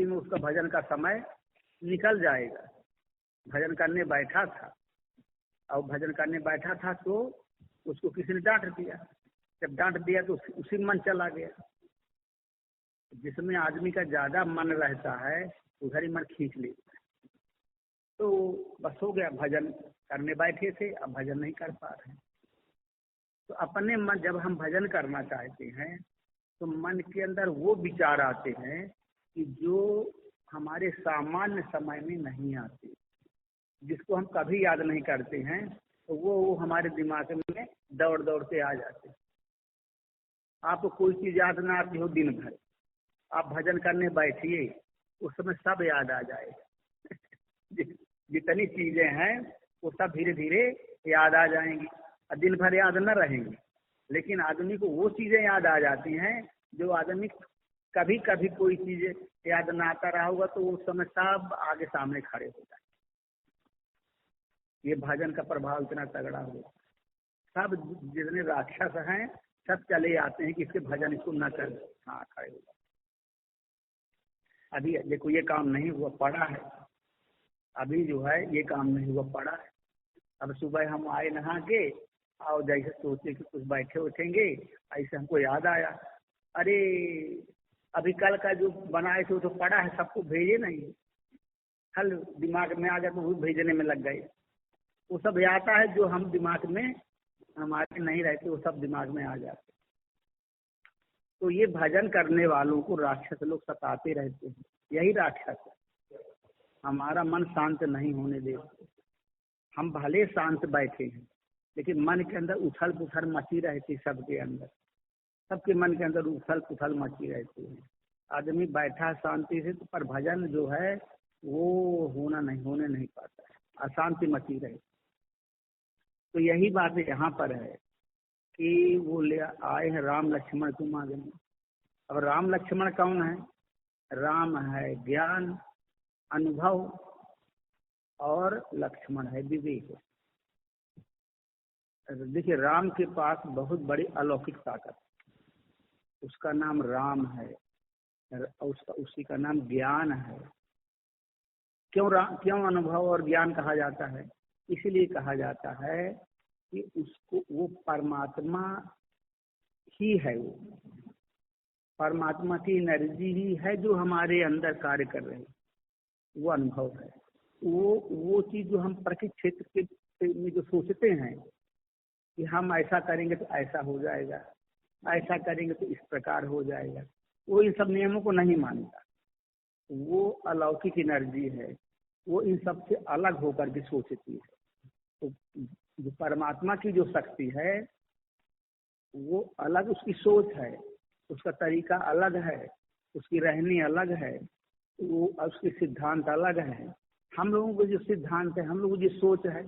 उसी में उसका भजन का समय निकल जाएगा। भजन करने बैठा था और भजन करने बैठा था तो उसको किसी ने डांट दिया। जब डांट दिया तो उसी में मन चला गया। जिसमें आदमी का ज्यादा मन रहता है उधर ही मन खींच लेता है। तो बस हो गया, भजन करने बैठे थे, अब भजन नहीं कर पा रहे। तो अपने मन, जब हम भजन करना चाहते हैं तो मन के अंदर वो विचार आते हैं कि जो हमारे सामान्य समय में नहीं आते, जिसको हम कभी याद नहीं करते हैं, तो वो हमारे दिमाग में दौड़ दौड़ के आ जाते हैं। आपको कोई चीज याद ना आती हो दिन भर, आप भजन करने बैठिए, उस समय सब याद आ जाएगा। जितनी चीजें हैं वो सब धीरे धीरे याद आ जाएंगी और दिन भर याद न रहेंगी। लेकिन आदमी को वो चीजें याद आ जाती हैं जो आदमी कभी कभी कोई चीज याद ना आता रहा होगा तो उस समय सब आगे सामने खड़े हो जाए। ये भजन का प्रभाव इतना तगड़ा हुआ, सब जितने राक्षस हैं सब चले आते हैं कि इसके भजन इसको न कर, हाँ खड़े हो जाए। अभी देखो ये काम नहीं हुआ, पड़ा है। अभी जो है ये काम नहीं हुआ, पड़ा है। अब सुबह हम आए नहा के और जैसे सोचे कि कुछ बैठे उठेंगे, ऐसे हमको याद आया, अरे अभी कल का जो बनाए थे वो तो पड़ा है, सबको भेजे नहीं। कल दिमाग में आ गया तो वो भेजने में लग गए। वो सब आता है जो हम दिमाग में हमारे नहीं रहते, वो सब दिमाग में आ जाते। तो ये भजन करने वालों को राक्षस लोग सताते रहते हैं। यही राक्षस है, हमारा मन शांत नहीं होने देते। हम भले शांत बैठे हैं लेकिन मन के अंदर उछल पुछल मची रहती, सबके अंदर, सबके मन के अंदर उछल पुछल मची रहती है। आदमी बैठा शांति से तो पर भजन जो है वो होने नहीं पाता है, अशांति मची रहे। तो यही बात यहाँ पर है कि वो ले आए हैं राम लक्ष्मण तुम आगे में। अब राम लक्ष्मण कौन है? राम है ज्ञान अनुभव और लक्ष्मण है विवेक। देखिए राम के पास बहुत बड़ी अलौकिक ताकत, उसका नाम राम है, उसी का नाम ज्ञान है। क्यों अनुभव और ज्ञान कहा जाता है? इसलिए कहा जाता है कि उसको वो परमात्मा ही है, वो परमात्मा की एनर्जी ही है जो हमारे अंदर कार्य कर रही है, वो अनुभव है। वो चीज जो हम प्रकृति क्षेत्र में जो सोचते हैं कि हम ऐसा करेंगे तो ऐसा हो जाएगा, ऐसा करेंगे तो इस प्रकार हो जाएगा, वो इन सब नियमों को नहीं मानता। वो अलौकिक एनर्जी है, वो इन सब से अलग होकर के सोचती है। तो जो परमात्मा की जो शक्ति है वो अलग, उसकी सोच है, उसका तरीका अलग है, उसकी रहनी अलग है, वो उसके सिद्धांत अलग है। हम लोगों को जो सिद्धांत है, हम लोगों की जो सोच है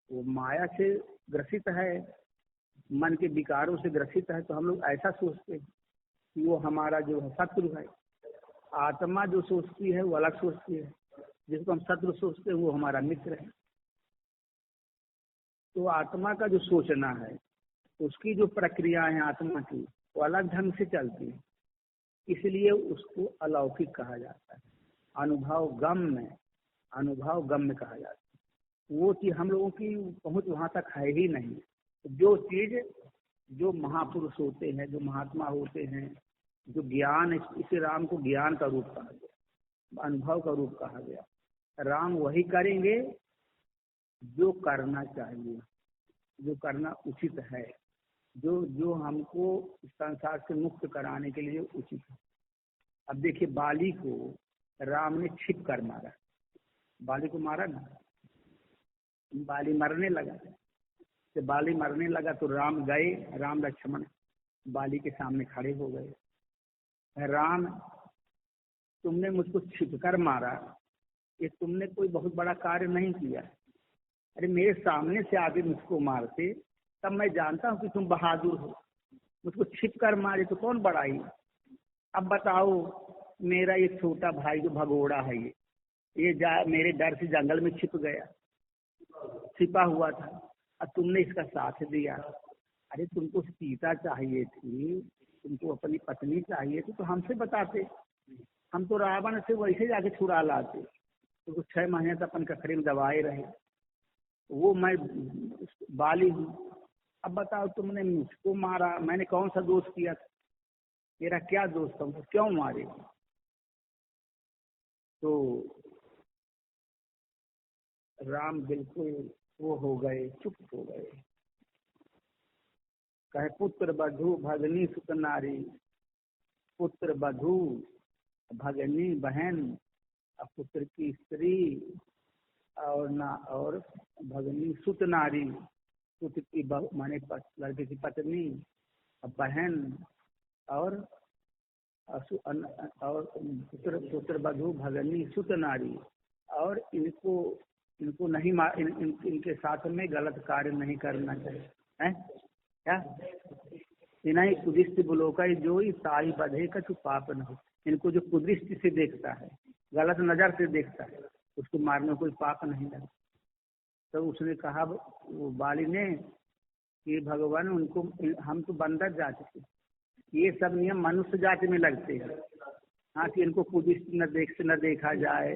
वो माया से ग्रसित है, मन के विकारों से ग्रसित है। तो हम लोग ऐसा सोचते हैं कि वो हमारा जो है शत्रु है। आत्मा जो सोचती है वो अलग सोचती है, जिसको हम शत्रु सोचते हैं वो हमारा मित्र है। तो आत्मा का जो सोचना है, उसकी जो प्रक्रिया है आत्मा की, वो अलग ढंग से चलती है, इसलिए उसको अलौकिक कहा जाता है। अनुभव गम्य कहा जाता है। वो चीज हम लोगों की पहुंच वहां तक है ही नहीं। जो चीज जो महापुरुष होते हैं, जो महात्मा होते हैं, जो ज्ञान, इसे राम को ज्ञान का रूप कहा गया, अनुभव का रूप कहा गया। राम वही करेंगे जो करना चाहिए, जो करना उचित है, जो हमको संसार से मुक्त कराने के लिए उचित है। अब देखिए बाली को राम ने छिप कर मारा, बाली को मारा ना, बाली मरने लगा। जब बाली मरने लगा तो राम गए, राम लक्ष्मण बाली के सामने खड़े हो गए। राम तुमने मुझको छिपकर मारा, ये तुमने कोई बहुत बड़ा कार्य नहीं किया। अरे मेरे सामने से आगे मुझको मारते तब मैं जानता हूँ कि तुम बहादुर हो। मुझको छिप कर मारे तो कौन बड़ाई। अब बताओ, मेरा ये छोटा भाई जो भगोड़ा है ये मेरे डर से जंगल में छिप गया, छिपा हुआ था, और तुमने इसका साथ दिया। अरे तुमको सीता चाहिए थी, तुमको अपनी पत्नी चाहिए थी तो हमसे बताते, हम तो रावण से वैसे जाके छुड़ा लाते, तो 6 महीने तक अपन कखरी में दबाए रहे। वो मैं बाली हूँ। अब बताओ, तुमने मुझको मारा, मैंने कौन सा दोष किया था? मेरा क्या दोष था? मुझको क्यों मारे? तो राम बिल्कुल वो हो गए, चुप हो गए। कहे पुत्र बधू भगनी सुत नारी, पुत्र बधू भगनी बहन, पुत्र की स्त्री और ना, और भगनी सुत नारी, सुत की माने लड़के की पत्नी, बहन और पुत्र पुत्र बधू भगनी सुत नारी। और इनको नहीं इनके साथ में गलत कार्य नहीं करना चाहिए, है क्या? इन्हीं कुदृष्टि बुलोका जो साई बधे का जो पाप न हो। इनको जो कुदृष्टि से देखता है, गलत नजर से देखता है, उसको मारने में कोई पाप नहीं लगता। तो उसने कहा वो बाली ने कि भगवान, उनको हम तो बंदर जाति के, ये सब नियम मनुष्य जाति में लगते हैं। हाँ, कि इनको कुदृष्टि न देखा जाए।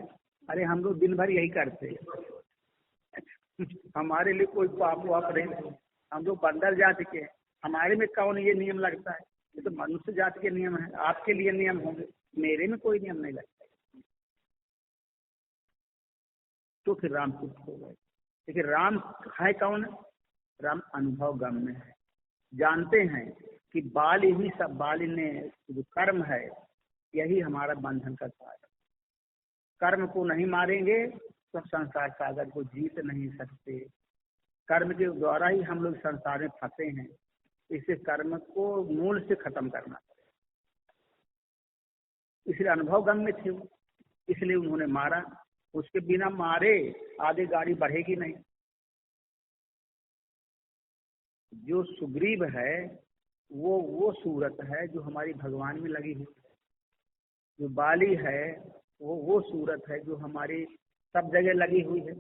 अरे हम लोग दिन भर यही करते हैं। हमारे लिए कोई पाप वाप नहीं, हम लोग बंदर जाति के, हमारे में कौन ये नियम लगता है? ये तो मनुष्य जाति के नियम है, आपके लिए नियम होंगे, मेरे में कोई नियम नहीं लगता। तो फिर राम चुप हो गए। लेकिन राम है कौन? राम अनुभव गम्य है, जानते हैं कि बाल ही सब, बाल ने जो कर्म है यही हमारा बंधन का कारण। कर्म को नहीं मारेंगे तो संसार सागर को जीत नहीं सकते। कर्म के द्वारा ही हम लोग संसार में फंसे हैं। इसे कर्म को मूल से खत्म करना पड़ेगा। इसलिए अनुभव गम्य थे, इसलिए उन्होंने मारा। उसके बिना मारे आगे गाड़ी बढ़ेगी नहीं। जो सुग्रीव है वो सूरत है जो हमारी भगवान में लगी हुई। जो बाली है वो सूरत है जो हमारी सब जगह लगी हुई है।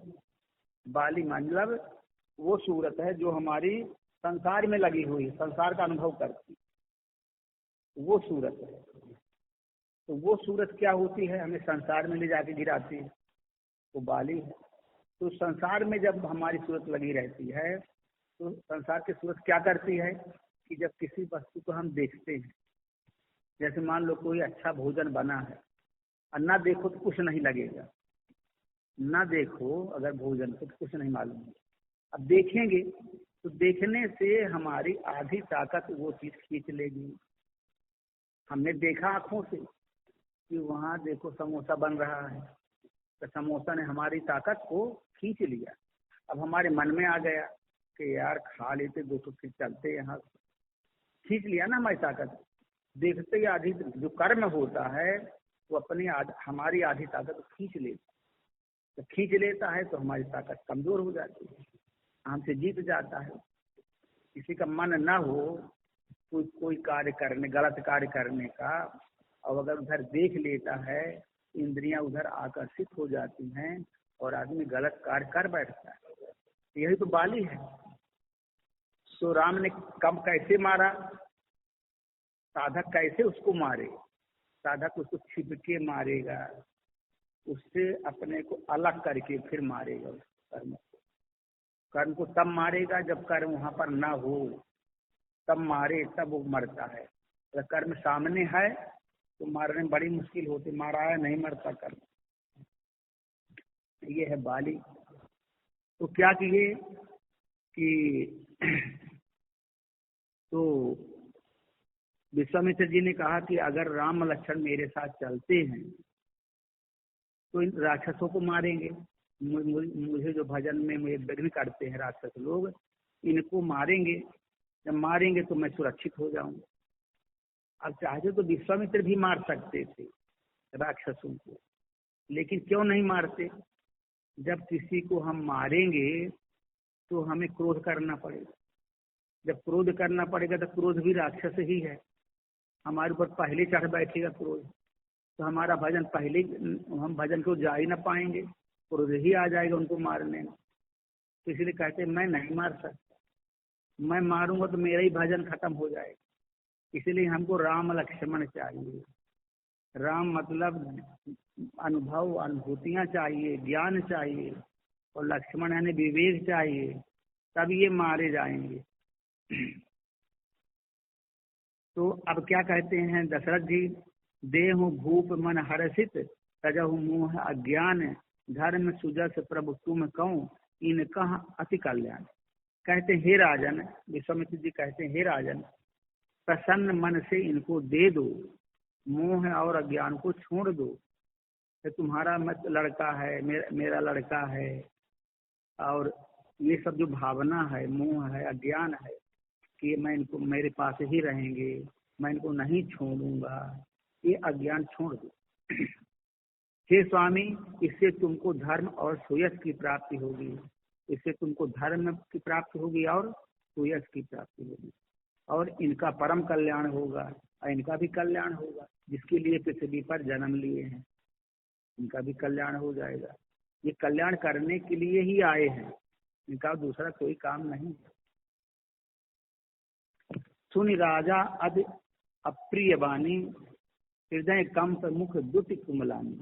बाली मतलब वो सूरत है जो हमारी संसार में लगी हुई, संसार का अनुभव करती, वो सूरत है। तो वो सूरत क्या होती है? हमें संसार में ले जाके गिराती है, वो बाली है। तो संसार में जब हमारी सूरत लगी रहती है तो संसार की सूरत क्या करती है कि जब किसी वस्तु को हम देखते हैं, जैसे मान लो कोई अच्छा भोजन बना है और ना देखो तो कुछ नहीं लगेगा, ना देखो अगर भोजन को तो कुछ नहीं मालूम। अब देखेंगे तो देखने से हमारी आधी ताकत वो चीज खींच लेगी। हमने देखा आंखों से कि वहाँ देखो समोसा बन रहा है, तो समोसा ने हमारी ताकत को खींच लिया। अब हमारे मन में आ गया कि यार खा लेते दो तो फिर चलते, यहाँ खींच लिया ना हमारी ताकत। देखते ही आधी जो कर्म होता है वो अपनी हमारी आधी ताकत को खींच लेता। तो खींच लेता है तो हमारी ताकत कमजोर हो जाती है, हमसे जीत जाता है। किसी का मन ना हो कोई कार्य करने, गलत कार्य करने का, और अगर उधर देख लेता है, इंद्रियां उधर आकर्षित हो जाती हैं और आदमी गलत कार्य कर बैठता है। यही तो बाली है। तो राम ने कब कैसे मारा? साधक कैसे उसको मारे? साधक उसको छिपके मारेगा, उससे अपने को अलग करके फिर मारेगा उस कर्म को। कर्म को तब मारेगा जब कर्म वहां पर ना हो, तब मारे, तब वो मरता है। अगर कर्म सामने है तो मारने में बड़ी मुश्किल होती, मारा है नहीं मरता कर्म। ये है बाली। तो क्या किए कि तो विश्वामित्र जी ने कहा कि अगर राम लक्ष्मण मेरे साथ चलते हैं तो इन राक्षसों को मारेंगे। मुझे जो भजन में मुझे विघ्न करते हैं राक्षस लोग, इनको मारेंगे। जब मारेंगे तो मैं सुरक्षित हो जाऊंगा। अब चाहते तो विश्वामित्र भी मार सकते थे राक्षसों को, लेकिन क्यों नहीं मारते? जब किसी को हम मारेंगे तो हमें क्रोध करना पड़ेगा। जब क्रोध करना पड़ेगा तो क्रोध भी राक्षस ही है, हमारे ऊपर पहले चढ़ बैठेगा क्रोध। तो हमारा भजन पहले, हम भजन को जा ही ना पाएंगे, क्रोध ही आ जाएगा उनको मारने में। तो इसलिए कहते हैं मैं नहीं मार सकता, मैं मारूंगा तो मेरा ही भजन खत्म हो जाएगा। इसलिए हमको राम लक्ष्मण चाहिए। राम मतलब अनुभव, अनुभूतियां चाहिए, ज्ञान चाहिए, और लक्ष्मण यानी विवेक चाहिए, तब ये मारे जाएंगे। तो अब क्या कहते हैं दशरथ जी, देहु भूप मन हर्षित, तजहु मोह अज्ञान, धर्म सुजस प्रभु तुम कहूँ, इनका अति कल्याण। कहते हे राजन, विश्वामित्र जी कहते हे राजन, प्रसन्न मन से इनको दे दो, मोह और अज्ञान को छोड़ दो। तो तुम्हारा मत लड़का है, मेरा लड़का है, और ये सब जो भावना है, मोह है, अज्ञान है कि मैं इनको मेरे पास ही रहेंगे, मैं इनको नहीं छोड़ूंगा, ये अज्ञान छोड़ दो। हे स्वामी, इससे तुमको धर्म और सुयश की प्राप्ति होगी, इससे तुमको धर्म की प्राप्ति होगी और सुयश की प्राप्ति होगी, और इनका परम कल्याण होगा, और इनका भी कल्याण होगा, जिसके लिए पृथ्वी पर जन्म लिए हैं, इनका भी कल्याण हो जाएगा। ये कल्याण करने के लिए ही आए हैं, इनका दूसरा कोई काम नहीं। सुनि राजा अद अप्रिय बानी, हृदय कंप मुख दुति कुमलानी,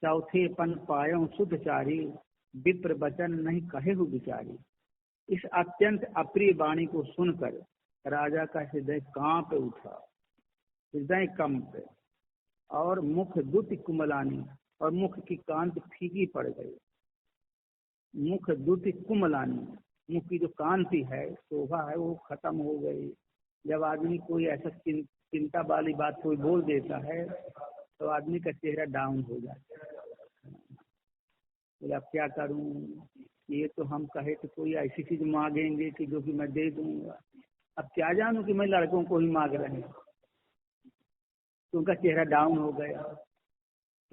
चौथे पन पायों शुद्धचारी, विप्र वचन नहीं कहे हो विचारी। इस अत्यंत अप्रिय वाणी को सुनकर राजा का हृदय कांप उठा, हृदय कंप, और मुख दुति कुमलानी, और मुख की कांति फीकी पड़ गई। मुख दुति कुमलानी, मुख की जो कांति है, शोभा है, वो खत्म हो गई। जब आदमी कोई ऐसा चिंता वाली बात कोई बोल देता है तो आदमी का चेहरा डाउन हो जाता है। बोले अब क्या करूं, ये तो हम कहे तो कोई ऐसी चीज मांगेंगे कि जो कि मैं दे दूंगा, अब क्या जानूं कि मैं लड़कों को ही मांग रहे हैं। तो उनका चेहरा डाउन हो गया।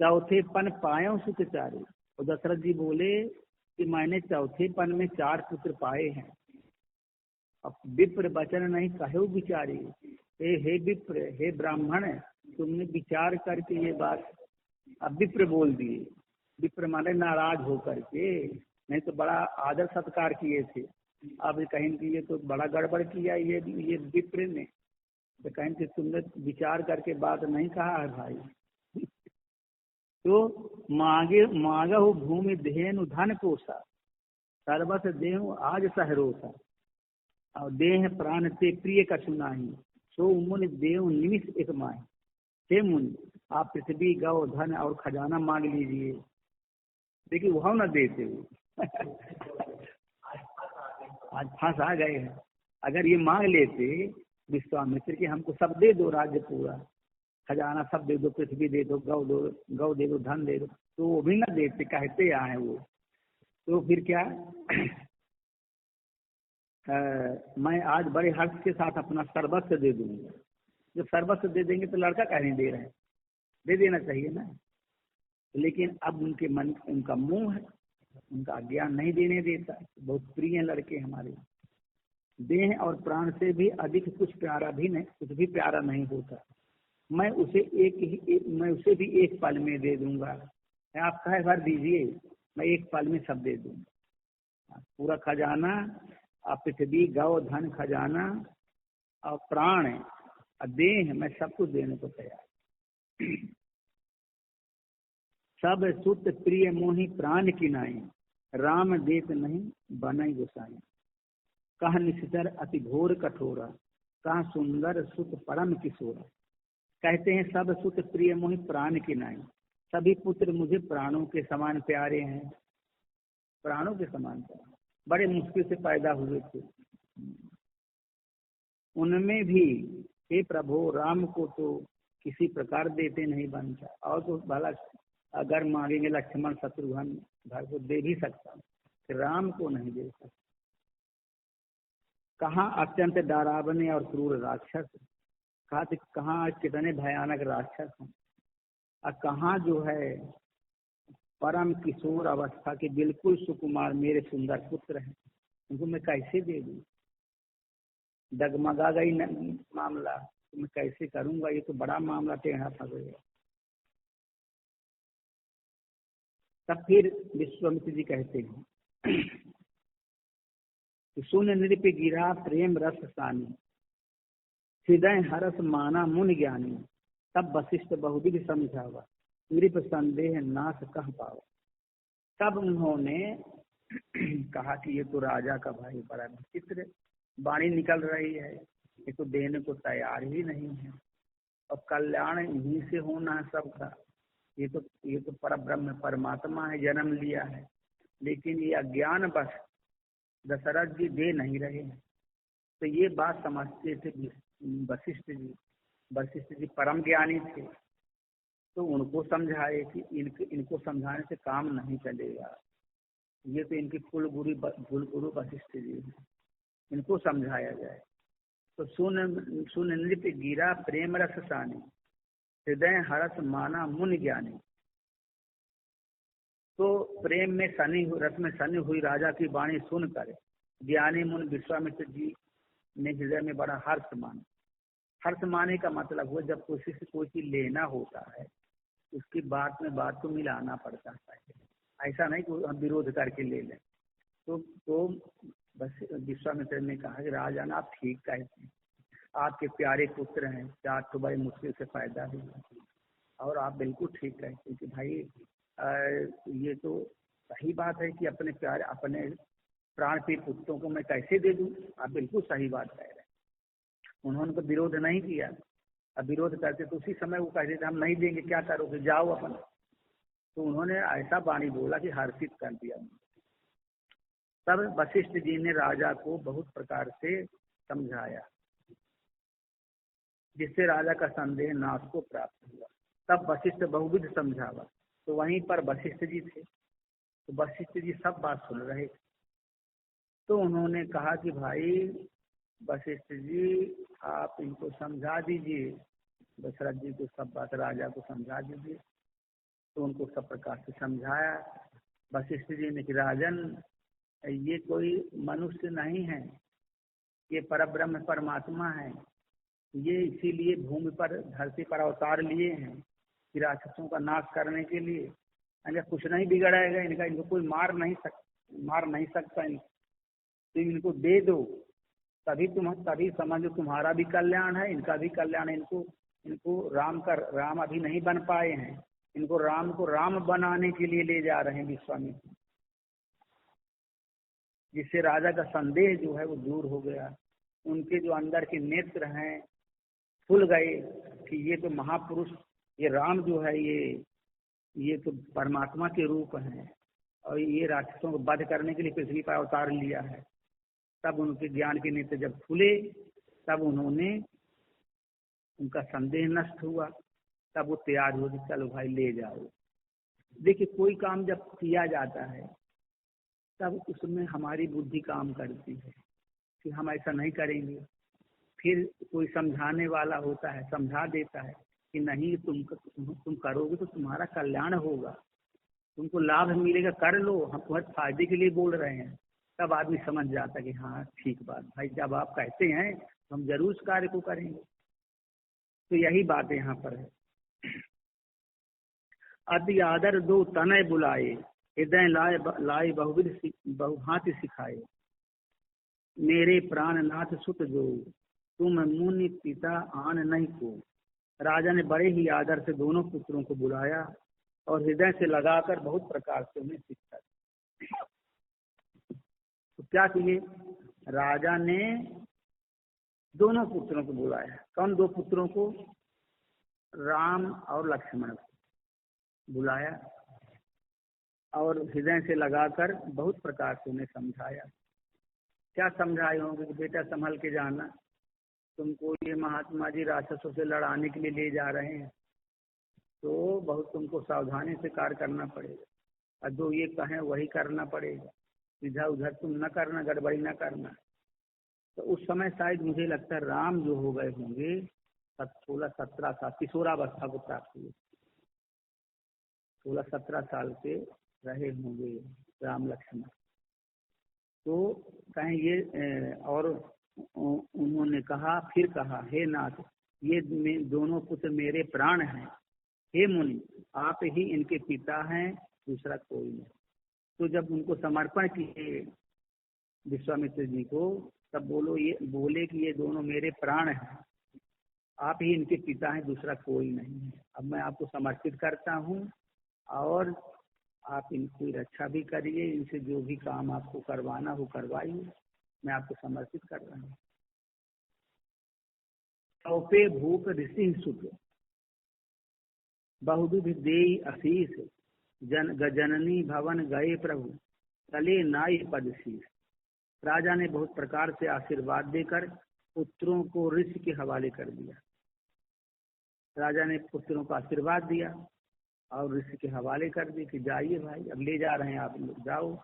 चौथे पन पायों सुखचारी, और दशरथ जी बोले कि मैंने चौथे पन में 4 पुत्र पाए हैं। अब विप्र वचन नहीं कहे विचारी, हे विप्र, हे ब्राह्मण, तुमने विचार करके ये बात अब विप्र बोल दिए। विप्र माने नाराज होकर के, नहीं तो बड़ा आदर सत्कार किए थे, अब कहें कि ये तो बड़ा गड़बड़ किया ये विप्र ने, तो कहें कि तुमने विचार करके बात नहीं कहा है भाई। तो मांगा हो भूमि धेनु धन कोसा, सर्वस देहु आज सहरोसा, और देह प्राण ते प्रिय कछु नाही, सो मुनि देव निमिष एक माही। हे मुनि, आप पृथ्वी गौ धन और खजाना मांग लीजिए, देखिए वह न देते आज फंस आ गए हैं। अगर ये मांग लेते विश्वामित्र कि हमको सब दे दो, राज्य पूरा, खजाना सब दे दो, पृथ्वी दे दो, गौ दे दो, धन दे दो, तो वो भी न देते, कहते आए वो। तो फिर क्या मैं आज बड़े हर्ष के साथ अपना सर्वस्व दे दूंगा। जब सर्वस्व दे देंगे तो लड़का कह नहीं दे रहे हैं, दे देना चाहिए ना। लेकिन अब उनके मन, उनका मुंह है, उनका ज्ञान नहीं देने देता। बहुत प्रिय लड़के हमारे, देह और प्राण से भी अधिक कुछ प्यारा भी नहीं, कुछ भी प्यारा नहीं होता। मैं उसे मैं उसे भी एक पल में दे दूंगा। आप कहे भर दीजिए, मैं एक पल में सब दे दूंगा, पूरा खजाना, आप पृथ्वी गौ धन खजाना और प्राण और देह, मैं सब कुछ देने को तैयार। सब सुत प्रिय मोहि प्राण की नाई, राम देत नहीं बनई गोसाई। कह निश्चर अति घोर कठोरा, कह सुंदर सुत परम किशोरा। कहते हैं सब सुत प्रिय मोहि प्राण की नाई, सभी पुत्र मुझे प्राणों के समान प्यारे हैं, प्राणों के समान प्यारे, बड़े मुश्किल से पैदा हुए थे। उनमें भी हे प्रभु, राम को तो किसी प्रकार देते नहीं बनता, और तो भला अगर मांगेंगे लक्ष्मण शत्रुघ्न घर को दे भी सकता, राम को नहीं दे सकता। कहाँ अत्यंत डरावने और क्रूर राक्षस, कहाँ कितने भयानक राक्षस हैं, और कहाँ जो है परम किशोर अवस्था के बिल्कुल सुकुमार मेरे सुंदर पुत्र हैं, उनको मैं कैसे दे दूं। डगमगा गई मामला, तो मैं कैसे करूंगा, ये तो बड़ा मामला टेढ़ा पड़ेगा। तब फिर विश्वामित्र जी कहते हैं कि सुन नृप गिरा प्रेम रस सानी, हृदय हरस माना मुनि ज्ञानी, तब वशिष्ठ बहुविध समझावा, नृप संदेह नाश कह पावा। तब उन्होंने कहा कि ये तो राजा का भाई बड़ा विचित्र वाणी निकल रही है, ये तो देने को तैयार ही नहीं है, और कल्याण इन्हीं से होना है सबका। ये तो परब्रह्म परमात्मा है, जन्म लिया है, लेकिन ये अज्ञान बस दशरथ जी दे नहीं रहे हैं। तो ये बात समझते थे वशिष्ठ जी। वशिष्ठ जी परम ज्ञानी थे, तो उनको समझाए कि इनको समझाने से काम नहीं चलेगा। ये तो इनके कुल गुरु वशिष्ठ जी हैं, इनको समझाया जाए। तो सुन नृप गिरा प्रेम रस सानी, हृदय हरस माना मुनि ज्ञानी। तो प्रेम में सनी रस में सनी हुई राजा की वाणी सुनकर ज्ञानी मुनि विश्वामित्र जी ने हृदय में बड़ा हर्ष माना। हर्ष माने का मतलब हुआ जब किसी से कोई चीज लेना होता है, उसकी बात में बात को मिलाना पड़ता है। ऐसा नहीं कि हम विरोध करके ले लें। तो बस विश्वामित्र ने कहा कि राजन आप ठीक कहते हैं, आपके प्यारे पुत्र हैं, 4 तो बड़े मुश्किल से पैदा हुए, और आप बिल्कुल ठीक कहते हैं कि भाई ये तो सही बात है कि अपने प्यारे अपने प्राण प्रिय पुत्रों को मैं कैसे दे दूं। आप बिल्कुल सही बात कह रहे हैं। उन्होंने तो विरोध नहीं किया। अब विरोध करते तो उसी समय वो कहते थे हम नहीं देंगे, क्या करोगे, जाओ अपन। तो उन्होंने ऐसा वाणी बोला कि हर्षित कर दिया। तब वशिष्ठ जी ने राजा को बहुत प्रकार से समझाया, जिससे राजा का संदेह नाश को प्राप्त हुआ। तब वशिष्ठ बहुविध समझावा। तो वहीं पर वशिष्ठ जी थे, तो वशिष्ठ जी सब बात सुन रहे थे। तो उन्होंने कहा कि भाई वशिष्ठ जी आप इनको समझा दीजिए, दशरथ जी को सब बात राजा को समझा दीजिए। तो उनको सब प्रकार से समझाया। वशिष्ठ जी ने कि राजन ये कोई मनुष्य नहीं है, ये परब्रह्म परमात्मा है। ये इसीलिए भूमि पर धरती पर अवतार लिए हैं कि राक्षसों का नाश करने के लिए। इनका कुछ नहीं बिगड़ाएगा, इनको कोई मार नहीं सकता। तो इनको दे दो, तभी समझो तुम्हारा भी कल्याण है, इनका भी कल्याण है। इनको राम अभी नहीं बन पाए हैं, इनको राम को राम बनाने के लिए ले जा रहे हैं विश्वामित्र, जिससे राजा का संदेह जो है वो दूर हो गया। उनके जो अंदर के नेत्र हैं खुल गए कि ये तो महापुरुष, ये राम जो है ये तो परमात्मा के रूप हैं, और ये राक्षसों को वध करने के लिए पृथ्वी पर अवतार लिया है। तब उनके ज्ञान के नेत्र जब खुले, तब उनका संदेह नष्ट हुआ। तब वो तैयार हो कि चलो भाई ले जाओ। देखिए कोई काम जब किया जाता है तब उसमें हमारी बुद्धि काम करती है कि हम ऐसा नहीं करेंगे। फिर कोई समझाने वाला होता है, समझा देता है कि नहीं तुम करोगे तो तुम्हारा कल्याण होगा, तुमको लाभ मिलेगा, कर लो, हम तुम्हारे फायदे के लिए बोल रहे हैं। तब आदमी समझ जाता है कि हाँ ठीक बात भाई, जब आप कहते हैं तो हम जरूर उस कार्य को करेंगे। तो यही बात यहाँ पर है। अति आदर दो तनय बुलाए, हृदय लाए बहुभांति सिखाए। मेरे प्राणनाथ सुत जो, तुम मुनि पिता आन नहीं को। राजा ने बड़े ही आदर से दोनों पुत्रों को बुलाया और हृदय से लगाकर बहुत प्रकार से उन्हें शिक्षा दी। तो क्या किए, राजा ने दोनों पुत्रों को बुलाया। कौन दो पुत्रों को, राम और लक्ष्मण को बुलाया और हृदय से लगाकर बहुत प्रकार से उन्हें समझाया। क्या समझाए होंगे कि बेटा संभल के जाना, तुमको ये महात्मा जी राक्षसों से लड़ाने के लिए ले जा रहे हैं, तो बहुत तुमको सावधानी से कार्य करना पड़ेगा, और जो ये कहें वही करना पड़ेगा, इधर उधर तुम न करना, गड़बड़ी न करना। तो उस समय शायद मुझे लगता है राम जो हो गए होंगे 16-17 साल, किशोरावस्था को प्राप्त हुए, 16-17 साल के रहे होंगे राम लक्ष्मण। तो कहें ये और उन्होंने कहा, फिर कहा, हे नाथ ये दोनों पुत्र मेरे प्राण हैं, हे मुनि आप ही इनके पिता हैं, दूसरा कोई नहीं। तो जब उनको समर्पण किए विश्वामित्र जी को, तब बोले कि ये दोनों मेरे प्राण हैं। आप ही इनके पिता हैं, दूसरा कोई नहीं है। अब मैं आपको समर्पित करता हूँ और आप इनकी रक्षा भी करिए, इनसे जो भी काम आपको करवाना हो करवाइए, मैं आपको समर्पित कर रहा हूँ। सौंपे भूप ऋषि सुत बहुविध देई आशीष, जननी भवन गए प्रभु तले नाई पद शीश। राजा ने बहुत प्रकार से आशीर्वाद देकर पुत्रों को ऋषि के हवाले कर दिया। राजा ने पुत्रों को आशीर्वाद दिया और ऋषि के हवाले कर दी कि जाइए भाई, अब ले जा रहे हैं आप लोग, जाओ।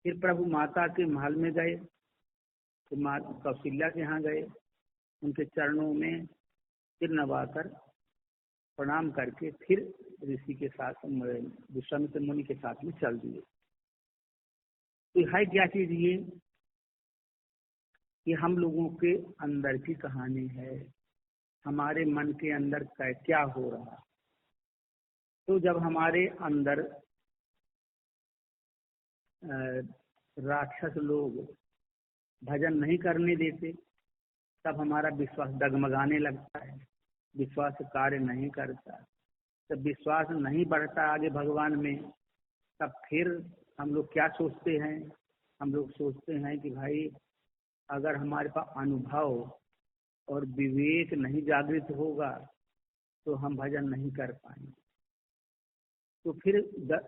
फिर प्रभु माता के महल में गए, तो माँ कौशल्या के यहाँ गए, उनके चरणों में सिर नवाकर प्रणाम करके फिर ऋषि के साथ विश्वामित्र मुनि के साथ में चल दिए। तो है क्या चीज ये हम लोगों के अंदर की कहानी है, हमारे मन के अंदर क्या हो रहा। तो जब हमारे अंदर राक्षस लोग भजन नहीं करने देते, तब हमारा विश्वास डगमगाने लगता है, विश्वास कार्य नहीं करता। जब विश्वास नहीं बढ़ता आगे भगवान में, तब फिर हम लोग क्या सोचते हैं, हम लोग सोचते हैं कि भाई अगर हमारे पास अनुभव और विवेक नहीं जागृत होगा तो हम भजन नहीं कर पाएंगे। तो फिर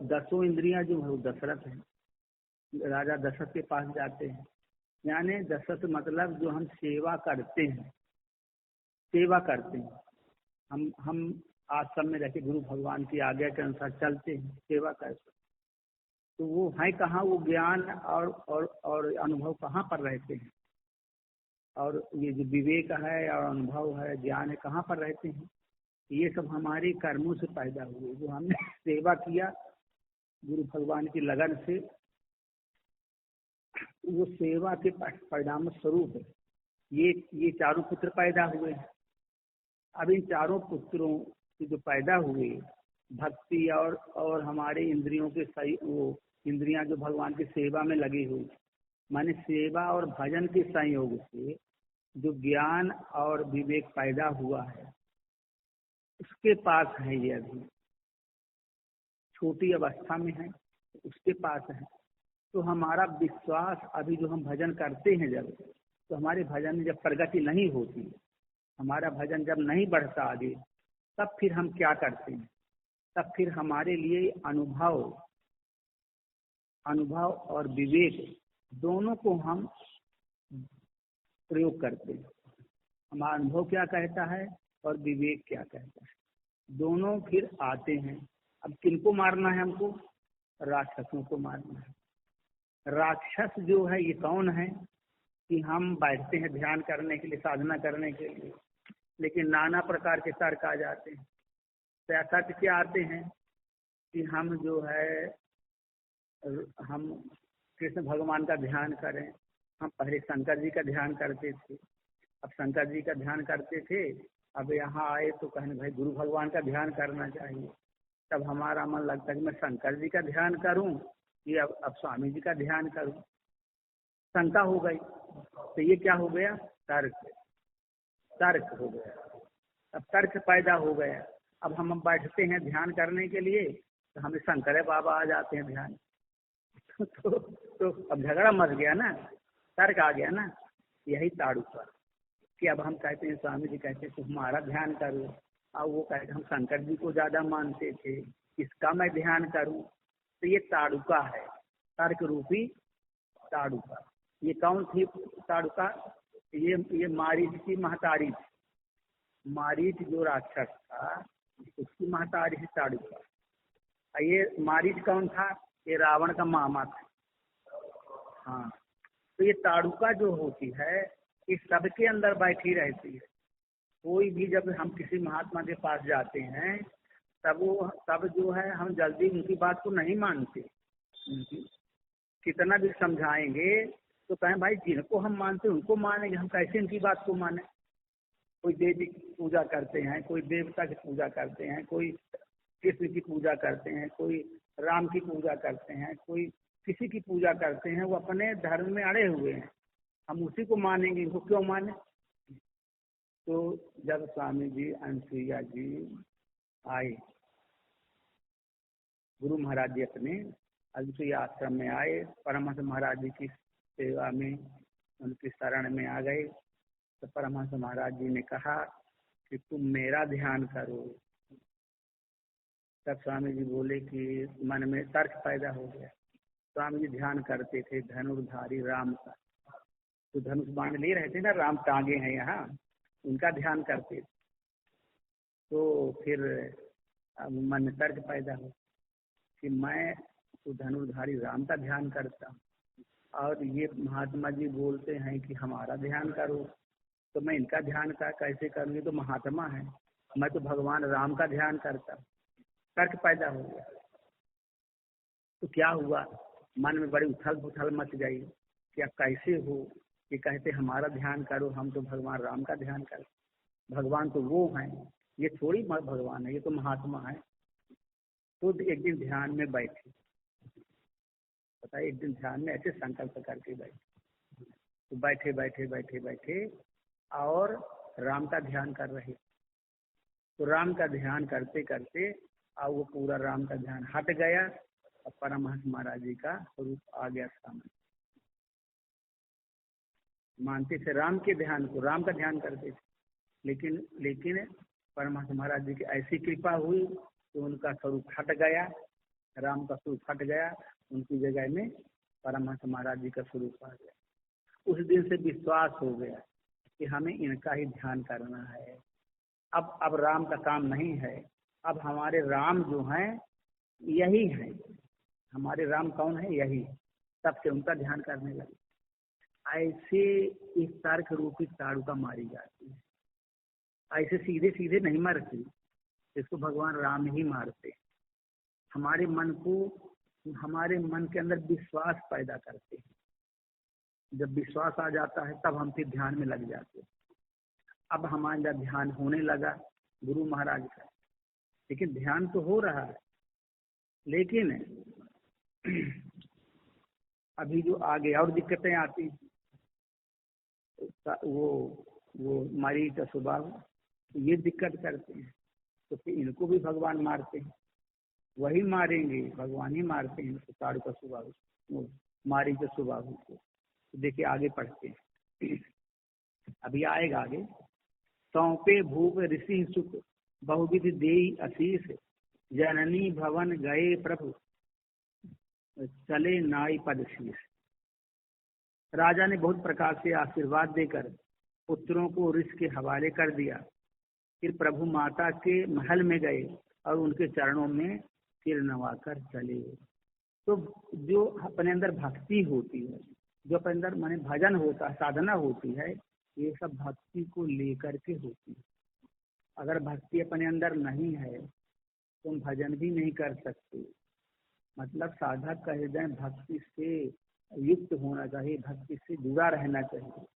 दसों इंद्रियां जो है दशरथ है, राजा दशरथ के पास जाते हैं। यानी दशरथ मतलब जो हम सेवा करते हैं, सेवा करते हैं, हम आश्रम में रहकर गुरु भगवान की आज्ञा के अनुसार चलते हैं, सेवा करते हैं। तो वो है कहाँ, वो ज्ञान और अनुभव कहाँ पर रहते हैं, और ये जो विवेक है और अनुभव है, ज्ञान है, कहाँ पर रहते हैं। ये सब हमारे कर्मों से पैदा हुए, जो हमने सेवा किया गुरु भगवान की लगन से, वो सेवा के परिणाम स्वरूप है ये चारों पुत्र पैदा हुए। अब इन चारों पुत्रों के जो पैदा हुए, भक्ति और हमारे इंद्रियों के सही, वो इंद्रियां जो भगवान की सेवा में लगी हुई, माने सेवा और भजन के संयोग से जो ज्ञान और विवेक पैदा हुआ है, उसके पास है। ये अभी छोटी अवस्था में है, उसके पास है। तो हमारा विश्वास अभी जो हम भजन करते हैं जब, तो हमारे भजन में जब प्रगति नहीं होती, हमारा भजन जब नहीं बढ़ता आगे, तब फिर हम क्या करते हैं, तब फिर हमारे लिए अनुभव और विवेक दोनों को हम प्रयोग करते हैं। हमारा अनुभव क्या कहता है और विवेक क्या कहता है, दोनों फिर आते हैं। अब किनको मारना है हमको, राक्षसों को मारना है। राक्षस जो है ये कौन है कि हम बैठते हैं ध्यान करने के लिए, साधना करने के लिए, लेकिन नाना प्रकार के तर्क आ जाते हैं। तो तर्क क्या आते हैं कि हम जो है, हम कृष्ण भगवान का ध्यान करें। हम पहले शंकर जी का ध्यान करते थे, अब शंकर जी का ध्यान करते थे, अब यहाँ आए तो कहने भाई गुरु भगवान का ध्यान करना चाहिए। तब हमारा मन लगता है कि मैं शंकर जी का ध्यान करूं या अब स्वामी जी का ध्यान करूं। शंका हो गई, तो ये क्या हो गया, तर्क हो गया। अब तर्क पैदा हो गया। अब हम बैठते हैं ध्यान करने के लिए, तो हमें शंकर बाबा आ जाते हैं ध्यान। तो अब झगड़ा मच गया ना, तर्क आ गया ना। यही ताड़ुका कि अब हम कहते हैं, स्वामी जी कहते हैं तो हमारा ध्यान करो, और वो कहते हम शंकर जी को ज्यादा मानते थे, इसका मैं ध्यान करूं। तो ये ताड़ुका है, तर्क रूपी ताड़ुका। ये कौन थी ताड़ुका, ये मारीच की महतारी थी। मारीच जो राक्षस था उसकी महतारी थी ताड़ुका। ये मारीच कौन था, ये रावण का मामा था। हाँ, तो ये ताड़ुका जो होती है, ये सबके अंदर बैठी रहती है। कोई भी जब हम किसी महात्मा के पास जाते हैं, तब जो है हम जल्दी उनकी बात को नहीं मानते। उनकी कितना भी समझाएंगे तो कहें भाई जिनको हम मानते हैं उनको मानेंगे, हम कैसे उनकी बात को माने। कोई देवी की पूजा करते हैं, कोई देवता की पूजा करते हैं, कोई कृष्ण की पूजा करते हैं, कोई राम की पूजा करते हैं, कोई किसी की पूजा करते हैं। वो अपने धर्म में अड़े हुए हैं, हम उसी को मानेंगे, इनको क्यों माने। तो जब स्वामी जी अनसुईया जी आए, गुरु महाराज जी अपने अनसुईया आश्रम में आए, परमहंस महाराज जी की सेवा में उनकी शरण में आ गए, तो परमहंस महाराज जी ने कहा कि तुम मेरा ध्यान करो। तब स्वामी जी बोले कि मन में तर्क पैदा हो गया। स्वामी जी ध्यान करते थे धनुर्धारी राम का, तो धनुष बाण ले रहे थे ना, राम टांगे हैं यहाँ, उनका ध्यान करते थे। तो फिर मन में तर्क पैदा हो कि मैं तो धनुर्धारी राम का ध्यान करता हूँ, और ये महात्मा जी बोलते हैं कि हमारा ध्यान करो, तो मैं इनका ध्यान का कैसे करूँगी, तो महात्मा है, मैं तो भगवान राम का ध्यान करता हूँ। तर्क पैदा हो गया। तो क्या हुआ, मन में बड़ी उथल पुथल मच गई कि अब कैसे हो, कि कहते हमारा ध्यान करो, हम तो भगवान राम का ध्यान करें, भगवान तो वो हैं, ये थोड़ी भगवान है, ये तो महात्मा है। तो एक दिन ध्यान में बैठे, पता है, एक दिन ध्यान में ऐसे संकल्प करके बैठे, तो बैठे बैठे बैठे बैठे और राम का ध्यान कर रहे। तो राम का ध्यान करते करते और वो पूरा राम का ध्यान हट गया और परमहंस महाराज जी का स्वरूप आ गया सामने। मानते थे राम के ध्यान को, राम का ध्यान करते थे, लेकिन परमहंस महाराज जी की ऐसी कृपा हुई कि उनका स्वरूप हट गया, राम का स्वरूप हट गया, उनकी जगह में परमहंस महाराज जी का स्वरूप आ गया। उस दिन से विश्वास हो गया कि हमें इनका ही ध्यान करना है। अब राम का काम नहीं है, अब हमारे राम जो हैं यही हैं, हमारे राम कौन है, यही। तब से उनका ध्यान करने लगे। ऐसे इस तर्क रूपी ताड़ुका मारी जाती है, ऐसे सीधे सीधे नहीं मरती, इसको भगवान राम ही मारते। हमारे मन के अंदर विश्वास पैदा करते हैं। जब विश्वास आ जाता है तब हम फिर ध्यान में लग जाते हैं। अब हमारा ध्यान होने लगा गुरु महाराज का, लेकिन ध्यान तो हो रहा है, लेकिन अभी जो आगे और दिक्कतें आती, वो मारी का स्वभाव ये दिक्कत करते हैं, तो फिर इनको भी भगवान मारते हैं, वही मारेंगे, भगवान ही मारते हैं ताड़ू का स्वभाव, वो मारी का स्वभाव को। तो देखिए आगे पढ़ते हैं, अभी आएगा आगे। सौंपे भूप ऋषि सुख बहुविध देई आशीष, जननी भवन गए प्रभु चले नाई पद शीश। राजा ने बहुत प्रकार से आशीर्वाद देकर पुत्रों को ऋषि के हवाले कर दिया। फिर प्रभु माता के महल में गए और उनके चरणों में सिर नवाकर चले। तो जो अपने अंदर भक्ति होती है, जो अपने अंदर माने भजन होता है, साधना होती है, ये सब भक्ति को लेकर के होती है। अगर भक्ति अपने अंदर नहीं है तो हम भजन भी नहीं कर सकते। मतलब साधक का हृदय भक्ति से युक्त होना चाहिए, भक्ति से जुड़ा रहना चाहिए,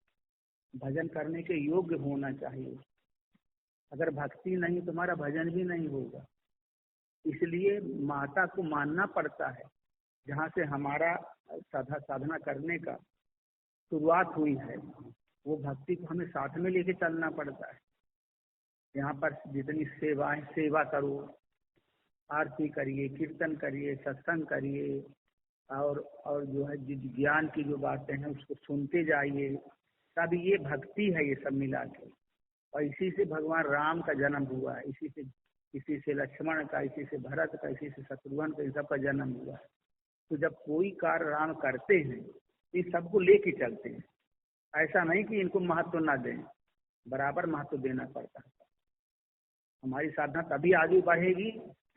भजन करने के योग्य होना चाहिए। अगर भक्ति नहीं तुम्हारा भजन भी नहीं होगा। इसलिए माता को मानना पड़ता है, जहाँ से हमारा साधना करने का शुरुआत हुई है, वो भक्ति को हमें साथ में लेके चलना पड़ता है। यहाँ पर जितनी सेवा करो, आरती करिए, कीर्तन करिए, सत्संग करिए, और जो है ज्ञान की जो बातें हैं उसको सुनते जाइए, तब ये भक्ति है, ये सब मिला के। और इसी से भगवान राम का जन्म हुआ है, इसी से लक्ष्मण का, इसी से भरत का, इसी से शत्रुघ्न का, इन सब का जन्म हुआ है। तो जब कोई कार्य राम करते हैं इन सबको लेके चलते हैं, ऐसा नहीं कि इनको महत्व ना दें, बराबर महत्व देना पड़ता है। हमारी साधना तभी आगे बढ़ेगी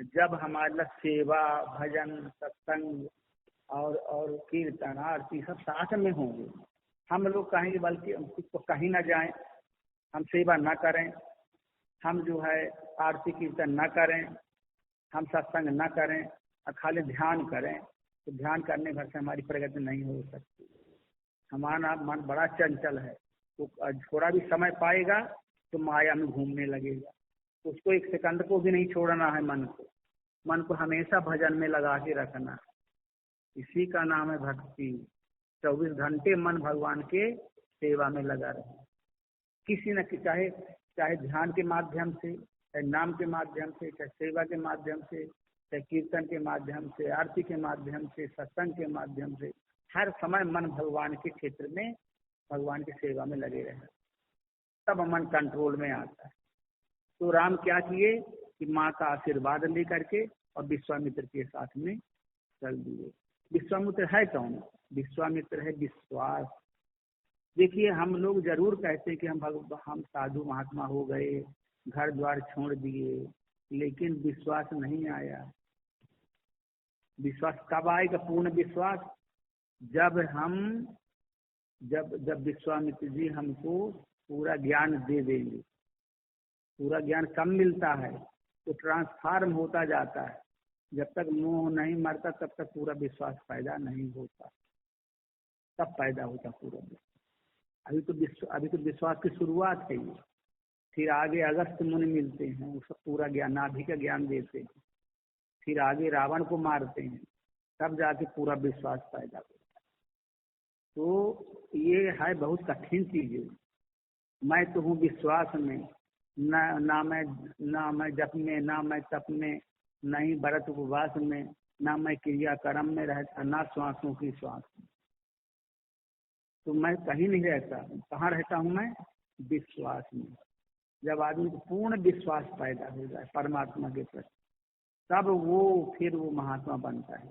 जब हमारा सेवा, भजन, सत्संग और कीर्तन, आरती सब साथ में होंगे। हम लोग कहेंगे बल्कि तो कहीं ना जाएं, हम सेवा ना करें, हम जो है आरती कीर्तन ना करें, हम सत्संग ना करें और खाली ध्यान करें, तो ध्यान करने भर से हमारी प्रगति नहीं हो सकती। हमारा मन बड़ा चंचल है, तो थोड़ा भी समय पाएगा तो माया में घूमने लगेगा। उसको एक सेकंड को भी नहीं छोड़ना है। मन को हमेशा भजन में लगा के रखना है। इसी का नाम है भक्ति। 24 घंटे मन भगवान के सेवा में लगा रहे। किसी न चाहे चाहे ध्यान के माध्यम से, चाहे नाम के माध्यम से, चाहे सेवा के माध्यम से, चाहे कीर्तन के माध्यम से, आरती के माध्यम से, सत्संग के माध्यम से, हर समय मन भगवान के क्षेत्र में, भगवान की सेवा में लगे रहे, तब मन कंट्रोल में आता है। तो राम क्या किए कि माँ का आशीर्वाद लेकर के और विश्वामित्र के साथ में चल दिए। विश्वामित्र है कौन? विश्वामित्र है विश्वास। देखिए, हम लोग जरूर कहते हैं कि हम साधु महात्मा हो गए, घर द्वार छोड़ दिए, लेकिन विश्वास नहीं आया। विश्वास कब आएगा? पूर्ण विश्वास जब जब विश्वामित्र जी हमको पूरा ज्ञान दे देंगे। पूरा ज्ञान कब मिलता है? तो ट्रांसफार्म होता जाता है। जब तक मोह नहीं मरता तब तक पूरा विश्वास पैदा नहीं होता, तब पैदा होता पूरा विश्वास। अभी तो विश्वास की शुरुआत है ये। फिर आगे अगस्त मुनि मिलते हैं, उसका पूरा ज्ञान, नाभि का ज्ञान देते हैं। फिर आगे रावण को मारते हैं, तब जाके पूरा विश्वास पैदा होता है। तो ये है बहुत कठिन चीज है। मैं तो हूँ विश्वास में, ना मैं जप में, ना मैं तप में, नहीं व्रत उपवास में, ना मैं क्रिया कर्म में रहता, ना श्वासों की श्वास में। तो मैं कहीं नहीं रहता। कहाँ रहता हूँ मैं? विश्वास में। जब आदमी को पूर्ण विश्वास पैदा हो जाए परमात्मा के प्रति, तब फिर वो महात्मा बनता है।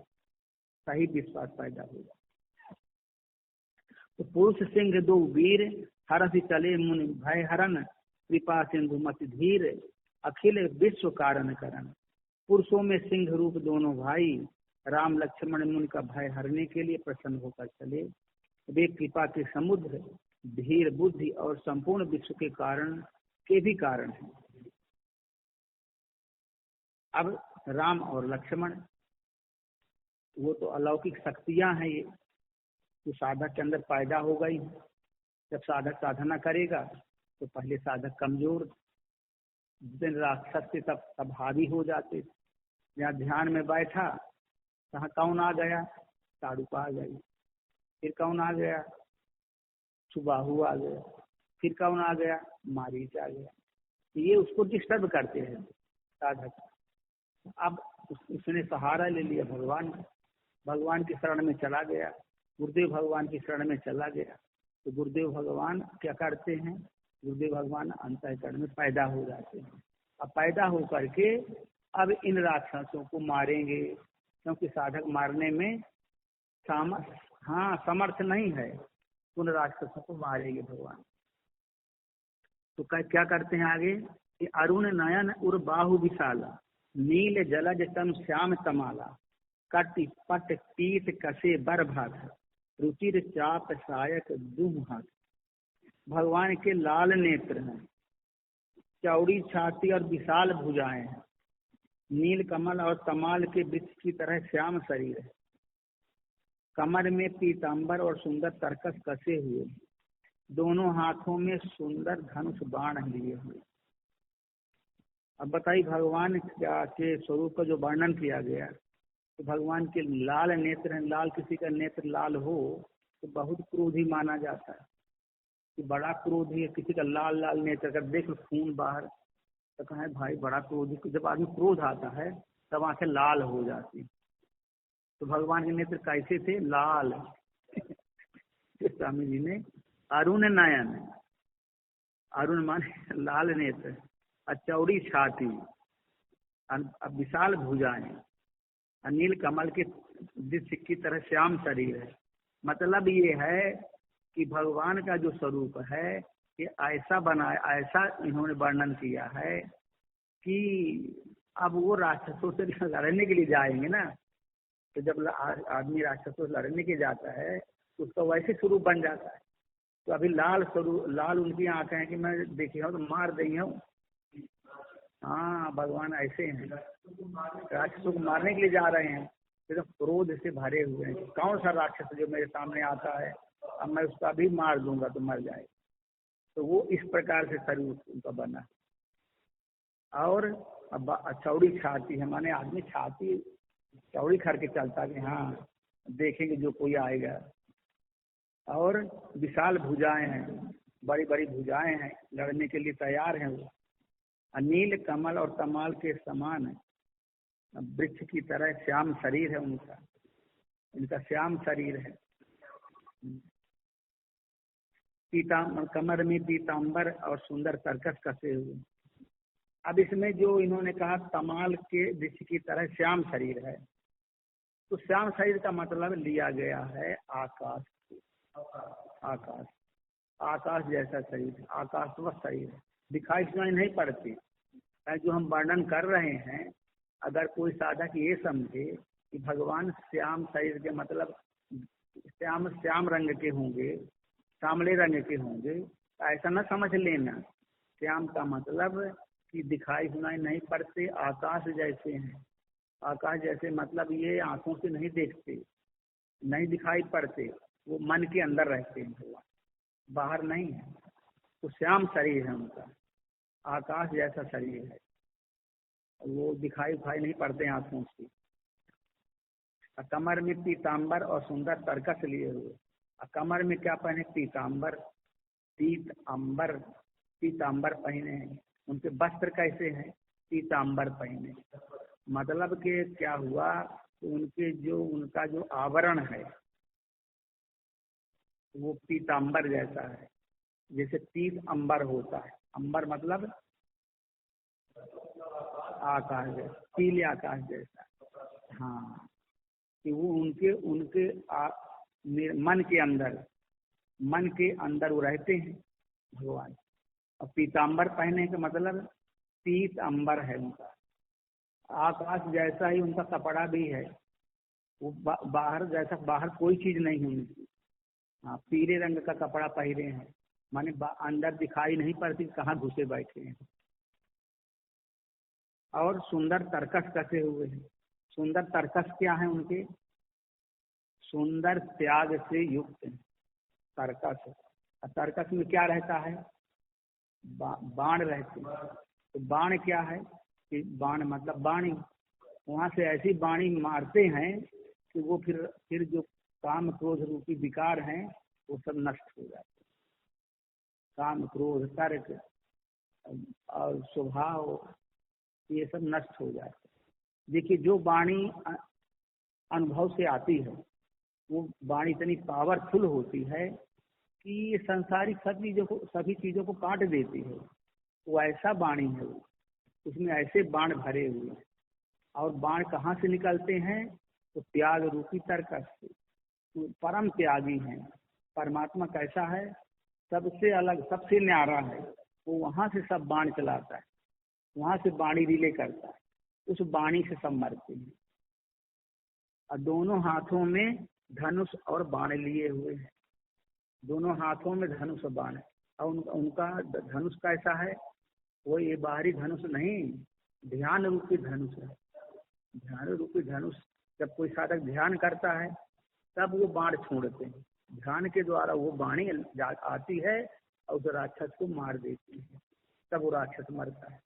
सही विश्वास पैदा हो जाए। तो पुरुष सिंह दो वीर, हरसि चले मुनि भय हरन, कृपा सिंधु मति धीर, अखिल विश्व कारण करन। पुरुषों में सिंह रूप दोनों भाई, राम लक्ष्मण मुनि का भय हरने के लिए प्रसन्न होकर चले। वे कृपा के समुद्र, धीर बुद्धि और संपूर्ण विश्व के भी कारण हैं। अब राम और लक्ष्मण, वो तो अलौकिक शक्तियां हैं। ये तो साधक के अंदर पैदा हो गई। जब साधक साधना करेगा तो पहले साधक कमजोर, जिस दिन राक्षस थे तब हावी हो जाते। यहाँ ध्यान में बैठा, कहाँ कौन आ गया? ताड़ुका आ गई। फिर कौन आ गया? सुबाहु आ गया। फिर कौन आ गया? मारीच आ गया। ये उसको डिस्टर्ब करते हैं साधक। अब उसने सहारा ले लिया भगवान की शरण में चला गया, गुरुदेव भगवान की शरण में चला गया। तो गुरुदेव भगवान क्या करते हैं? गुरुदेव भगवान अंतःकरण में पैदा हो जाते हैं। अब पैदा हो करके अब इन राक्षसों को मारेंगे, क्योंकि साधक मारने में समर्थ नहीं है। उन राक्षसों को मारेंगे भगवान। तो क्या करते हैं आगे? अरुण नयन उर बाहु विशाला, नील जलज तम श्याम तमाला, कटि पट पीत कसे बर भाग, रुचिर चाप सायक दुह हाथ। भगवान के लाल नेत्र हैं, चौड़ी छाती और विशाल भुजाएं हैं, नील कमल और तमाल के वृक्ष की तरह श्याम शरीर है, कमर में पीतांबर और सुंदर तरकस कसे हुए, दोनों हाथों में सुंदर धनुष बाण लिए हुए। अब बताइए, भगवान के स्वरूप का जो वर्णन किया गया, तो भगवान के लाल नेत्र हैं। लाल, किसी का नेत्र लाल हो तो बहुत क्रोधी माना जाता है कि बड़ा क्रोधी है। किसी का लाल लाल नेत्र अगर देख खून बाहर तो कहें भाई बड़ा क्रोधी। जब आदमी क्रोध आता है तब आंखें लाल हो जाती। तो भगवान के नेत्र कैसे थे? लाल। स्वामी जी ने अरुण नयन, अरुण माने लाल नेत्र, चौड़ी छाती, विशाल भुजाएं, अनिल कमल के दृश्य की तरह श्याम शरीर है। मतलब ये है कि भगवान का जो स्वरूप है ये ऐसा बनाया, ऐसा इन्होंने वर्णन किया है कि अब वो राक्षसों से लड़ने के लिए जाएंगे ना। तो जब आदमी राक्षसों से लड़ने के जाता है तो उसका वैसे स्वरूप बन जाता है। तो अभी लाल स्वरूप, लाल उनकी आंखें हैं कि मैं देखी हूँ तो मार देंगे हूँ। हाँ, भगवान ऐसे हैं, राक्षसों को मारने के लिए जा रहे हैं, एकदम क्रोध से भरे हुए हैं। कौन सा राक्षस जो मेरे सामने आता है, अब मैं उसका भी मार दूंगा तो मर जाए। तो वो इस प्रकार से शरीर उनका बना। और अब चौड़ी छाती है, माने आदमी छाती चौड़ी करके चलता कि हाँ देखेंगे जो कोई आएगा। और विशाल भुजाएं हैं, बड़ी बड़ी भुजाएं हैं, लड़ने के लिए तैयार हैं वो। नील कमल और तमाल के समान है, वृक्ष की तरह श्याम शरीर है उनका, इनका श्याम शरीर है। पीताम्बर, कमर में पीताम्बर और सुंदर तरकस कसे हुए। अब इसमें जो इन्होंने कहा तमाल के वृक्ष की तरह श्याम शरीर है, तो श्याम शरीर का मतलब लिया गया है आकाश। आकाश, आकाश जैसा शरीर, आकाशवत शरीर है, दिखाई सुनाई नहीं पड़ती। जो हम वर्णन कर रहे हैं, अगर कोई साधक ये समझे कि भगवान श्याम शरीर के मतलब श्याम श्याम रंग के होंगे, सामले रंग के होंगे, ऐसा न समझ लेना। श्याम का मतलब कि दिखाई सुनाई नहीं पड़ते, आकाश जैसे हैं। आकाश जैसे मतलब ये आंखों से नहीं देखते, नहीं दिखाई पड़ते, वो मन के अंदर रहते हैं भगवान, बाहर नहीं है। तो श्याम शरीर है उनका, आकाश जैसा शरीर है, वो दिखाई उखाई नहीं पड़ते आंखों से। कमर में पीताम्बर और सुंदर तरकस लिए हुए। कमर में क्या पहने? पीताम्बर, पीताम्बर, पीताम्बर पहने हैं। उनके वस्त्र कैसे हैं? पीताम्बर पहने। मतलब कि क्या हुआ, उनके जो उनका जो आवरण है वो पीताम्बर जैसा है, जैसे पीत अंबर होता है। अंबर मतलब आकाश जैसा, पीले आकाश जैसा। हाँ, कि वो उनके उनके मन के अंदर, मन के अंदर वो रहते हैं भगवान। और पीताम्बर पहने का मतलब पीत अंबर है उनका, आकाश जैसा ही उनका कपड़ा भी है। वो बाहर जैसा, बाहर कोई चीज नहीं है उनकी। हाँ, पीले रंग का कपड़ा पहने हैं, माने अंदर दिखाई नहीं पड़ती कहाँ घुसे बैठे हैं। और सुंदर तरकस कसे हुए हैं। सुंदर तरकस क्या है उनके? सुंदर त्याग से युक्त है तरकस। तरकस में क्या रहता है? बाण रहते हैं। तो बाण क्या है? कि बाण मतलब वाणी, वहां से ऐसी वाणी मारते हैं कि वो फिर जो काम क्रोध रूपी विकार हैं वो सब नष्ट हो जाते हैं। काम क्रोध तर्क और स्वभाव ये सब नष्ट हो जाते हैं। देखिए, जो वाणी अनुभव से आती है वो वाणी इतनी पावरफुल होती है कि ये संसारिक सभी चीजों को काट देती है। वो ऐसा वाणी है, वो उसमें ऐसे बाण भरे हुए हैं। और बाण कहाँ से निकलते हैं? तो त्याग रूपी तर्कस से। तो परम त्यागी हैं। परमात्मा कैसा है? सबसे अलग, सबसे न्यारा है। वो वहां से सब बाण चलाता है, वहां से बाणी रिले करता है, उस बाणी से सब मरते हैं। और दोनों हाथों में धनुष और बाण लिए हुए हैं, दोनों हाथों में धनुष और बाण है। और उनका धनुष कैसा है? वो ये बाहरी धनुष नहीं, ध्यान रूपी धनुष है। ध्यान रूपी धनुष, जब कोई साधक ध्यान करता है तब वो बाण छोड़ते हैं। ध्यान के द्वारा वो बाणी आती है और उस राक्षस को मार देती है, तब वो राक्षस मरता है।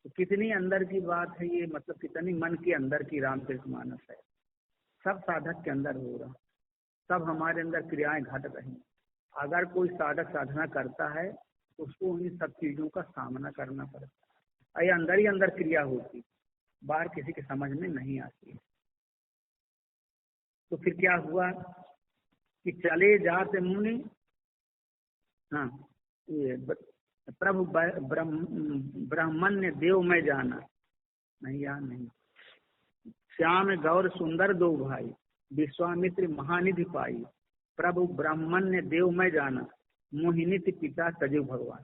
तो कितनी अंदर की बात है ये, मतलब कितनी मन के अंदर की रामचरितमानस है। सब साधक के अंदर हो रहा, सब हमारे अंदर क्रियाएं घट रही। अगर कोई साधक साधना करता है तो उसको इन सब चीजों का सामना करना पड़ता है। ये अंदर ही अंदर क्रिया होती, बाहर किसी के समझ में नहीं आती है। तो फिर क्या हुआ कि चले जाते मुनि, हाँ, ये प्रभु ब्राह्मण ने देव में जाना, नहीं याद नहीं। श्याम गौर सुंदर दो भाई, विश्वामित्र महानिधि पाई। प्रभु ब्राह्मण ने देव में जाना, मोहिनीति पिता सजीव भगवान।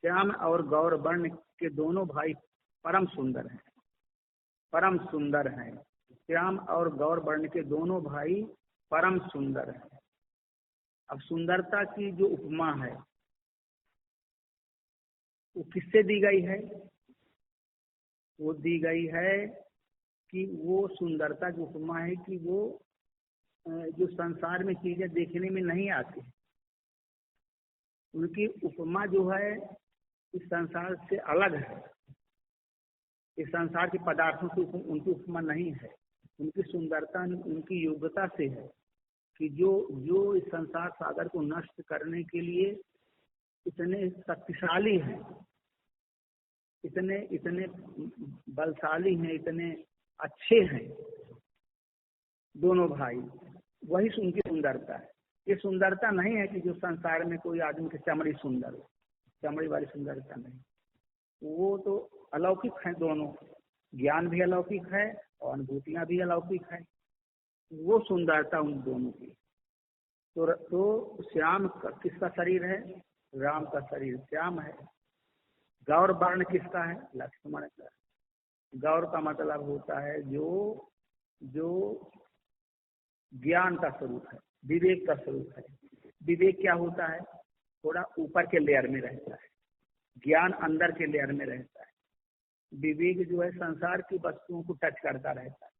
श्याम और गौर वर्ण के दोनों भाई परम सुंदर हैं, परम सुंदर हैं। श्याम और गौर वर्ण के दोनों भाई परम सुंदर हैं। अब सुंदरता की जो उपमा है वो किससे दी गई है? वो दी गई है कि वो सुंदरता की उपमा है कि वो जो संसार में चीजें देखने में नहीं आती, उनकी उपमा जो है इस संसार से अलग है। इस संसार के पदार्थों से उनकी उपमा नहीं है। उनकी सुंदरता उनकी योग्यता से है कि जो इस संसार सागर को नष्ट करने के लिए इतने शक्तिशाली हैं, इतने इतने बलशाली हैं, इतने अच्छे हैं दोनों भाई। वही उनकी सुंदरता है। ये सुंदरता नहीं है कि जो संसार में कोई आदमी की चमड़ी सुंदर हो, चमड़ी वाली सुंदरता नहीं। वो तो अलौकिक हैं दोनों, ज्ञान भी अलौकिक है और अनुभूतियां भी अलौकिक है। वो सुंदरता उन दोनों की। तो श्याम किसका शरीर है? राम का शरीर श्याम है। गौर वर्ण किसका है? लक्ष्मण का। गौर का मतलब होता है जो ज्ञान का स्वरूप है, विवेक का स्वरूप है। विवेक क्या होता है? थोड़ा ऊपर के लेयर में रहता है, ज्ञान अंदर के लेयर में रहता है। विवेक जो है संसार की वस्तुओं को टच करता रहता है,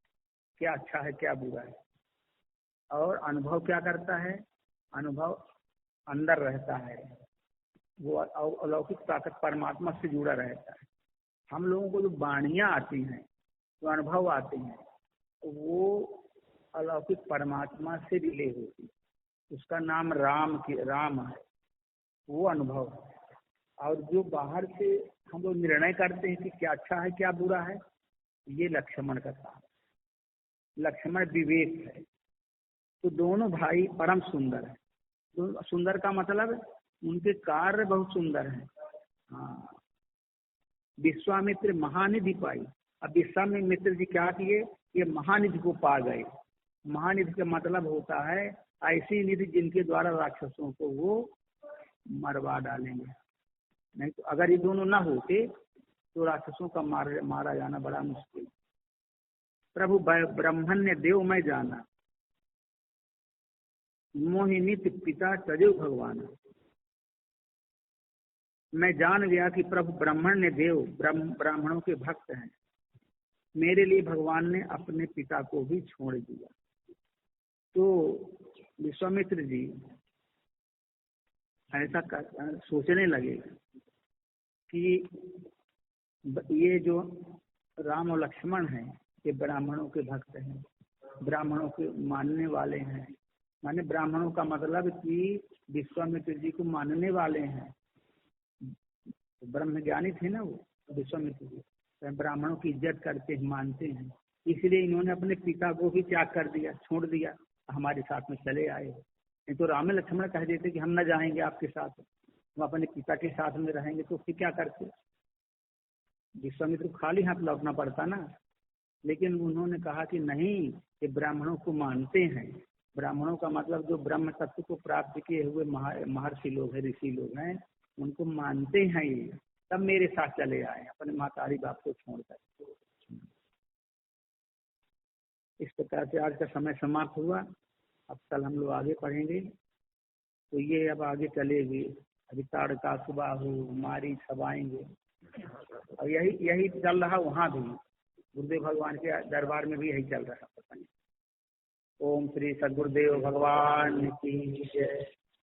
क्या अच्छा है क्या बुरा है। और अनुभव क्या करता है? अनुभव अंदर रहता है, वो अलौकिक ताकत परमात्मा से जुड़ा रहता है। हम लोगों को जो वाणियाँ आती हैं, जो अनुभव आते हैं, वो अलौकिक परमात्मा से रिले होती। उसका नाम राम है, वो अनुभव है। और जो बाहर से हम लोग निर्णय करते हैं कि क्या अच्छा है क्या बुरा है, ये लक्ष्मण का काम है। लक्ष्मण विवेक है। तो दोनों भाई परम सुंदर है। तो सुंदर का मतलब उनके कार्य बहुत सुंदर है। हाँ, विश्वामित्र महानिधि पाई। अब विश्वामित्र जी क्या किए? ये महानिधि को पा गए। महानिधि का मतलब होता है ऐसी निधि जिनके द्वारा राक्षसों को वो मरवा डालेंगे। नहीं तो अगर ये दोनों ना होते तो राक्षसों का मारा जाना बड़ा मुश्किल। प्रभु ब्रह्मण्य देव मैं जाना, मोहिनी पिता तदेव भगवान। मैं जान गया कि प्रभु ब्रह्मण्य देव ब्राह्मणों के भक्त हैं। मेरे लिए भगवान ने अपने पिता को भी छोड़ दिया। तो विश्वामित्र जी ऐसा सोचने लगे कि ये जो राम और लक्ष्मण हैं, ये ब्राह्मणों के भक्त हैं, ब्राह्मणों के मानने वाले हैं। माने ब्राह्मणों का मतलब कि विश्वामित्र जी को मानने वाले हैं। ब्रह्मज्ञानी थे ना वो विश्वामित्र जी, तो ब्राह्मणों की इज्जत करते हैं, मानते हैं। इसलिए इन्होंने अपने पिता को भी त्याग कर दिया, छोड़ दिया, हमारे साथ में चले आए। नहीं तो राम लक्ष्मण कह देते कि हम न जाएंगे आपके साथ, हम अपने पिता के साथ में रहेंगे। तो फिर क्या करते? विश्वामित्र को खाली हाथ लौटना पड़ता ना। लेकिन उन्होंने कहा कि नहीं, ये ब्राह्मणों को मानते हैं। ब्राह्मणों का मतलब जो ब्रह्म तत्व को प्राप्त किए हुए महर्षि लोग हैं, ऋषि लोग हैं, उनको मानते हैं ये, तब मेरे साथ चले आए अपने मातारी बाप को छोड़कर। इस प्रकार से आज का समय समाप्त हुआ। अब कल हम लोग आगे पढ़ेंगे। तो ये अब आगे चलेगी। अभी ताड़का सुबह हो मारी सब आएंगे। और यही चल रहा वहाँ भी, गुरुदेव भगवान के दरबार में भी यही चल रहा है। ओम श्री सद्गुरुदेव भगवान की जय।